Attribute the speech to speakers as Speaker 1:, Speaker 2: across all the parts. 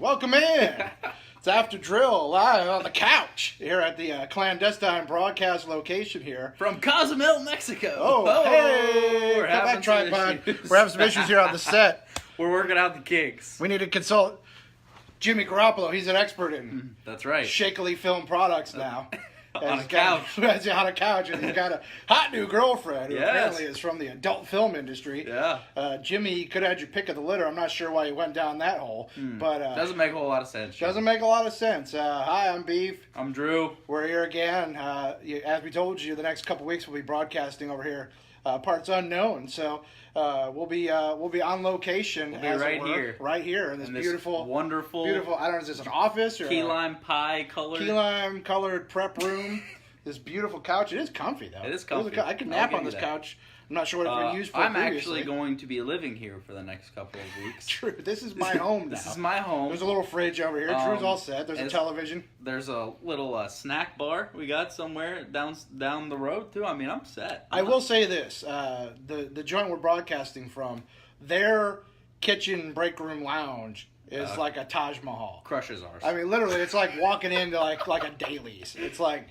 Speaker 1: Welcome in. It's After Drill live on the couch here at the clandestine broadcast location here.
Speaker 2: From Cozumel, Mexico.
Speaker 1: Oh, hey!
Speaker 2: We're
Speaker 1: Come back,
Speaker 2: having some
Speaker 1: tripod.
Speaker 2: issues.
Speaker 1: We're having some issues here on the set.
Speaker 2: We're working out the kinks.
Speaker 1: We need to consult Jimmy Garoppolo. He's an expert in
Speaker 2: That's right.
Speaker 1: shakily film products now.
Speaker 2: On a couch.
Speaker 1: He's on a couch, and he's got a hot new girlfriend who
Speaker 2: Yes.
Speaker 1: apparently is from the adult film industry.
Speaker 2: Yeah.
Speaker 1: Jimmy could have had your pick of the litter. I'm not sure why he went down that hole, but
Speaker 2: Doesn't make a whole lot of sense.
Speaker 1: doesn't make a lot of sense. Hi, I'm Beef.
Speaker 2: I'm Drew.
Speaker 1: We're here again. As we told you, the next couple weeks we'll be broadcasting over here, parts unknown. So we'll be on location.
Speaker 2: We'll be
Speaker 1: as it
Speaker 2: right
Speaker 1: were,
Speaker 2: here.
Speaker 1: right here in this, beautiful,
Speaker 2: wonderful,
Speaker 1: beautiful. I don't know, is this an office or
Speaker 2: key lime pie color?
Speaker 1: key lime colored prep room? This beautiful couch. It is comfy though.
Speaker 2: It is comfy.
Speaker 1: I could
Speaker 2: I'll
Speaker 1: nap
Speaker 2: give
Speaker 1: on
Speaker 2: you
Speaker 1: this
Speaker 2: that.
Speaker 1: couch. I'm not sure what it's been used for
Speaker 2: I'm
Speaker 1: previously.
Speaker 2: actually going to be living here for the next couple of weeks.
Speaker 1: True. This is my home now.
Speaker 2: This is my home.
Speaker 1: There's a little fridge over here. Drew's all set. There's a
Speaker 2: it's-
Speaker 1: television.
Speaker 2: There's a little snack bar we got somewhere down the road too. I mean, I'm set.
Speaker 1: I will say this: the joint we're broadcasting from, their kitchen break room lounge is like a Taj Mahal.
Speaker 2: Crushes ours.
Speaker 1: I mean, literally, it's like walking into like a Dailies. It's like,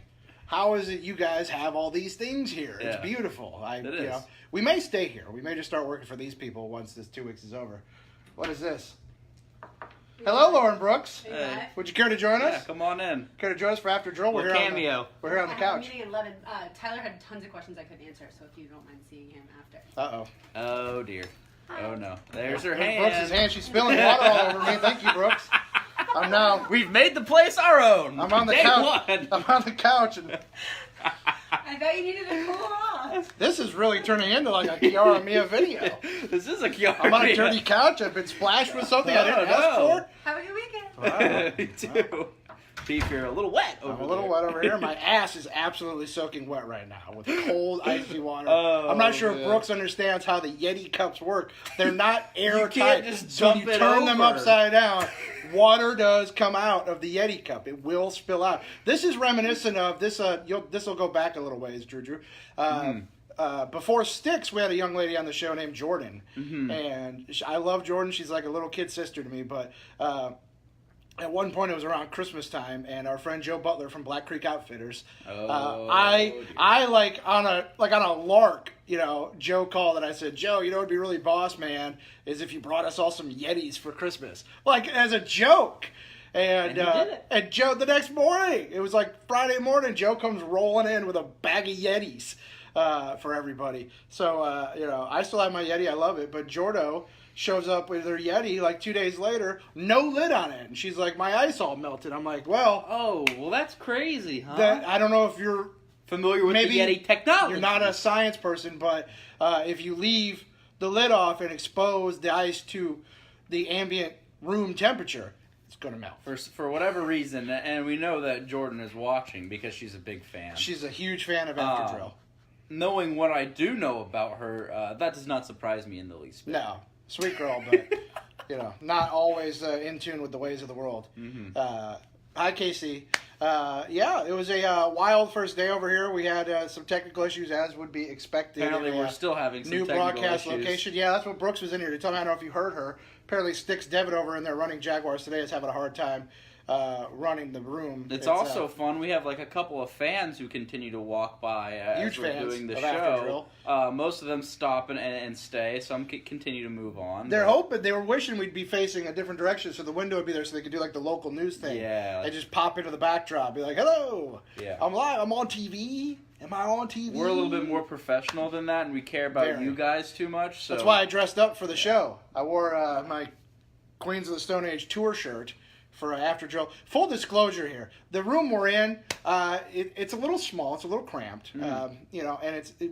Speaker 1: how is it you guys have all these things here? It's
Speaker 2: Yeah.
Speaker 1: beautiful.
Speaker 2: It is.
Speaker 1: We may stay here. We may just start working for these people once this 2 weeks is over. What is this? Hello, Lauren Brooks.
Speaker 2: Hey.
Speaker 1: Would you care to join
Speaker 2: Yeah,
Speaker 1: us?
Speaker 2: come on in.
Speaker 1: Care to join us for After Drill?
Speaker 2: Little cameo.
Speaker 1: We're here on the
Speaker 3: I have a
Speaker 1: couch.
Speaker 3: meeting at 11. Tyler had tons of questions I couldn't answer, so if you don't mind seeing him after.
Speaker 1: Uh-oh.
Speaker 2: Oh dear. Oh no. There's her
Speaker 1: There's
Speaker 2: hand.
Speaker 1: Brooks' hand. She's spilling water all over me. Thank you, Brooks. I'm now.
Speaker 2: We've made the place our own.
Speaker 1: I'm on the
Speaker 2: Day
Speaker 1: couch.
Speaker 2: one.
Speaker 1: I'm on the couch, and
Speaker 3: I thought you needed to cool off.
Speaker 1: this is really turning into like a Kiara Mia video.
Speaker 2: This is a Kiara.
Speaker 1: I'm on a dirty couch. I've been splashed with something I didn't ask for.
Speaker 3: Have a good weekend.
Speaker 1: Wow.
Speaker 2: Me too. Beef, you're a little wet over
Speaker 1: I'm a little
Speaker 2: there.
Speaker 1: wet over here. My ass is absolutely soaking wet right now with cold, icy water.
Speaker 2: Oh,
Speaker 1: I'm not sure
Speaker 2: man.
Speaker 1: if Brooks understands how the Yeti cups work. They're not airtight.
Speaker 2: can't just
Speaker 1: So
Speaker 2: dump
Speaker 1: you
Speaker 2: it
Speaker 1: turn them
Speaker 2: over.
Speaker 1: upside down. Water does come out of the Yeti cup. It will spill out. This is reminiscent of this. This will go back a little ways, Drew. Before Styx, we had a young lady on the show named Jordan, and I love Jordan. She's like a little kid sister to me. But at one point, it was around Christmas time, and our friend Joe Butler from Black Creek Outfitters. I like on a lark. Joe called and I said, Joe, what'd be really boss, man, is if you brought us all some Yetis for Christmas, like as a joke. And
Speaker 2: he did it.
Speaker 1: and Joe, the next morning, it was like Friday morning, Joe comes rolling in with a bag of Yetis for everybody. So, I still have my Yeti. I love it. But Jordo shows up with her Yeti like 2 days later, no lid on it. And she's like, my ice all melted. I'm like, well,
Speaker 2: Oh, well, that's crazy, huh?
Speaker 1: I don't know if you're
Speaker 2: Familiar with
Speaker 1: maybe
Speaker 2: the Yeti technology.
Speaker 1: You're not a science person, but if you leave the lid off and expose the ice to the ambient room temperature, it's going to melt.
Speaker 2: For whatever reason, and we know that Jordan is watching because she's a big fan.
Speaker 1: She's a huge fan of After Drill.
Speaker 2: Knowing what I do know about her, that does not surprise me in the least bit.
Speaker 1: No, sweet girl, but not always in tune with the ways of the world. Hi, Casey. It was a wild first day over here. We had some technical issues, as would be expected.
Speaker 2: Apparently,
Speaker 1: in a
Speaker 2: we're still having some
Speaker 1: new
Speaker 2: technical
Speaker 1: broadcast
Speaker 2: issues.
Speaker 1: location. Yeah, that's what Brooks was in here to tell me. I don't know if you heard her. Apparently, Styx Devitt over in there running Jaguars today is having a hard time running the room.
Speaker 2: It's also fun. We have like a couple of fans who continue to walk by
Speaker 1: Huge
Speaker 2: as we're
Speaker 1: fans
Speaker 2: doing the
Speaker 1: of After Drill.
Speaker 2: show. Most of them stop and stay. Some continue to move on.
Speaker 1: They're
Speaker 2: but-
Speaker 1: hoping, they were wishing we'd be facing a different direction so the window would be there so they could do like the local news thing.
Speaker 2: Yeah.
Speaker 1: They just pop into the backdrop, be like, hello,
Speaker 2: Yeah.
Speaker 1: I'm live, I'm on TV. Am I on TV?
Speaker 2: We're a little bit more professional than that, and we care about
Speaker 1: Very.
Speaker 2: you guys too much. So
Speaker 1: That's why I dressed up for the show. I wore my Queens of the Stone Age tour shirt for After Drill. Full disclosure here, the room we're in, it's a little small, it's a little cramped, and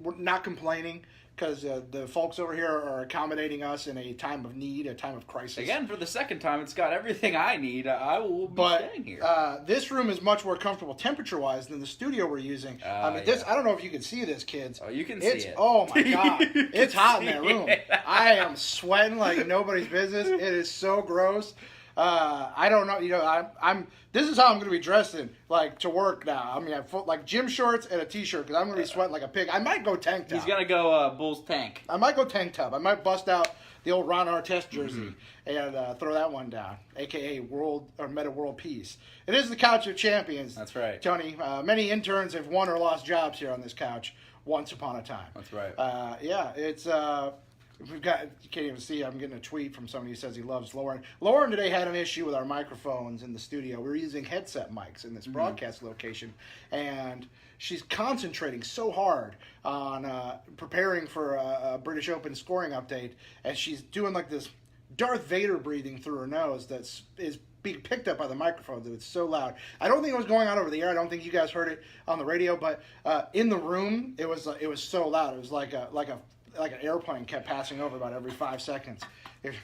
Speaker 1: we're not complaining because the folks over here are accommodating us in a time of need, a time of crisis.
Speaker 2: Again, for the second time, it's got everything I need. I will be
Speaker 1: But
Speaker 2: staying here.
Speaker 1: this room is much more comfortable temperature-wise than the studio we're using. I
Speaker 2: yeah.
Speaker 1: don't know if you can see this, kids.
Speaker 2: Oh, you can
Speaker 1: It's,
Speaker 2: see it.
Speaker 1: oh my God.
Speaker 2: You
Speaker 1: It's
Speaker 2: can
Speaker 1: hot in
Speaker 2: see
Speaker 1: that room.
Speaker 2: it.
Speaker 1: I am sweating like nobody's business. It is so gross. I don't know. You know, I'm. This is how I'm going to be dressing, like to work now. I mean, like gym shorts and a t-shirt because I'm going to be sweating like a pig. I might go tank top.
Speaker 2: He's gonna go Bulls tank.
Speaker 1: I might go tank top. I might bust out the old Ron Artest jersey and throw that one down, aka World or Meta World Peace. It is the Couch of Champions.
Speaker 2: That's right,
Speaker 1: Tony. Many interns have won or lost jobs here on this couch once upon a time.
Speaker 2: That's right.
Speaker 1: Yeah, it's. We've got, you can't even see, I'm getting a tweet from somebody who says he loves Lauren. Lauren today had an issue with our microphones in the studio. We were using headset mics in this broadcast location, and she's concentrating so hard on preparing for a British Open scoring update, and she's doing like this Darth Vader breathing through her nose is being picked up by the microphone. That it's so loud. I don't think it was going on over the air. I don't think you guys heard it on the radio, but in the room, it was so loud. It was like an airplane kept passing over about every 5 seconds. And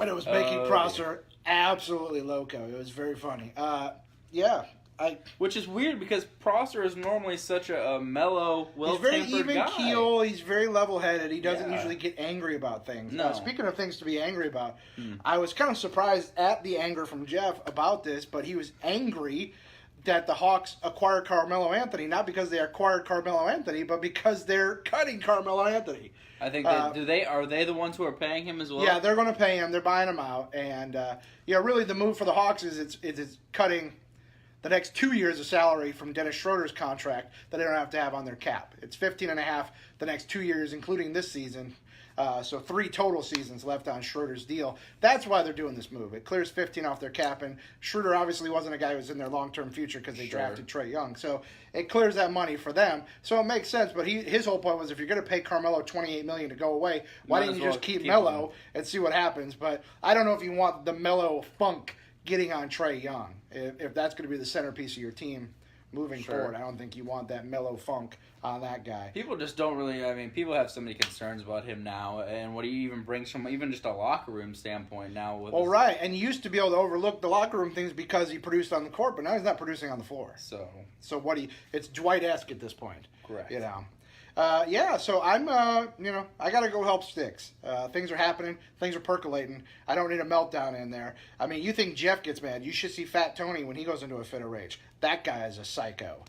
Speaker 1: it was making Prosser absolutely loco. It was very funny. Yeah.
Speaker 2: Which is weird because Prosser is normally such a mellow, well-tempered
Speaker 1: He's very even
Speaker 2: guy.
Speaker 1: keel. He's very level-headed. He doesn't
Speaker 2: Yeah.
Speaker 1: usually get angry about things.
Speaker 2: No.
Speaker 1: Speaking of things to be angry about, I was kind of surprised at the anger from Jeff about this, but he was angry that the Hawks acquired Carmelo Anthony, not because they acquired Carmelo Anthony, but because they're cutting Carmelo Anthony.
Speaker 2: I think are they the ones who are paying him as well?
Speaker 1: Yeah, they're going to pay him. They're buying him out, and really the move for the Hawks is it's cutting the next 2 years of salary from Dennis Schroeder's contract that they don't have to have on their cap. It's 15.5 the next 2 years, including this season. So 3 total seasons left on Schroeder's deal. That's why they're doing this move. It clears 15 off their cap, and Schroeder obviously wasn't a guy who was in their long-term future because they drafted Trae Young. So it clears that money for them. So it makes sense. But his whole point was, if you're going to pay Carmelo $28 million to go away, why didn't you just keep Melo and see what happens? But I don't know if you want the Melo funk getting on Trae Young. If that's going to be the centerpiece of your team moving forward, I don't think you want that Melo funk on that guy.
Speaker 2: People just don't really. I mean, people have so many concerns about him now, and what he even brings from even just a locker room standpoint now.
Speaker 1: Right, and you used to be able to overlook the locker room things because he produced on the court, but now he's not producing on the floor.
Speaker 2: So
Speaker 1: it's Dwight-esque at this point.
Speaker 2: Correct.
Speaker 1: You know. So I'm, I got to go help Sticks. Things are happening. Things are percolating. I don't need a meltdown in there. I mean, you think Jeff gets mad. You should see Fat Tony when he goes into a fit of rage. That guy is a psycho,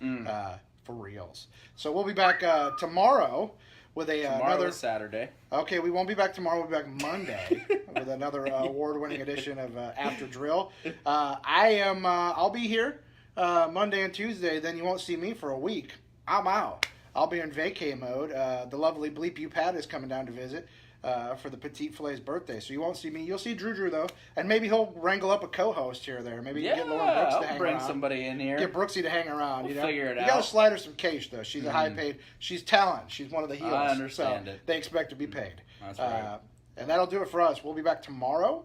Speaker 1: for reals. So we'll be back tomorrow with another
Speaker 2: Saturday.
Speaker 1: Okay, we won't be back tomorrow. We'll be back Monday with another award-winning edition of After Drill. I'll be here Monday and Tuesday. Then you won't see me for a week. I'm out. I'll be in vacay mode. The lovely Bleep You Pat is coming down to visit for the Petite Filet's birthday. So you won't see me. You'll see Drew, though. And maybe he'll wrangle up a co-host here or there. Maybe get Lauren Brooks to hang
Speaker 2: bring
Speaker 1: around.
Speaker 2: somebody in here.
Speaker 1: Get Brooksy to hang around.
Speaker 2: We'll figure it out.
Speaker 1: You got to slide her some cash, though. She's a high-paid. She's talent. She's one of the heels.
Speaker 2: I understand
Speaker 1: so
Speaker 2: it.
Speaker 1: They expect to be paid.
Speaker 2: That's right.
Speaker 1: And that'll do it for us. We'll be back tomorrow,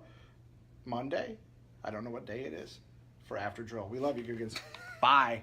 Speaker 1: Monday. I don't know what day it is, for After Drill. We love you, Googans. Bye.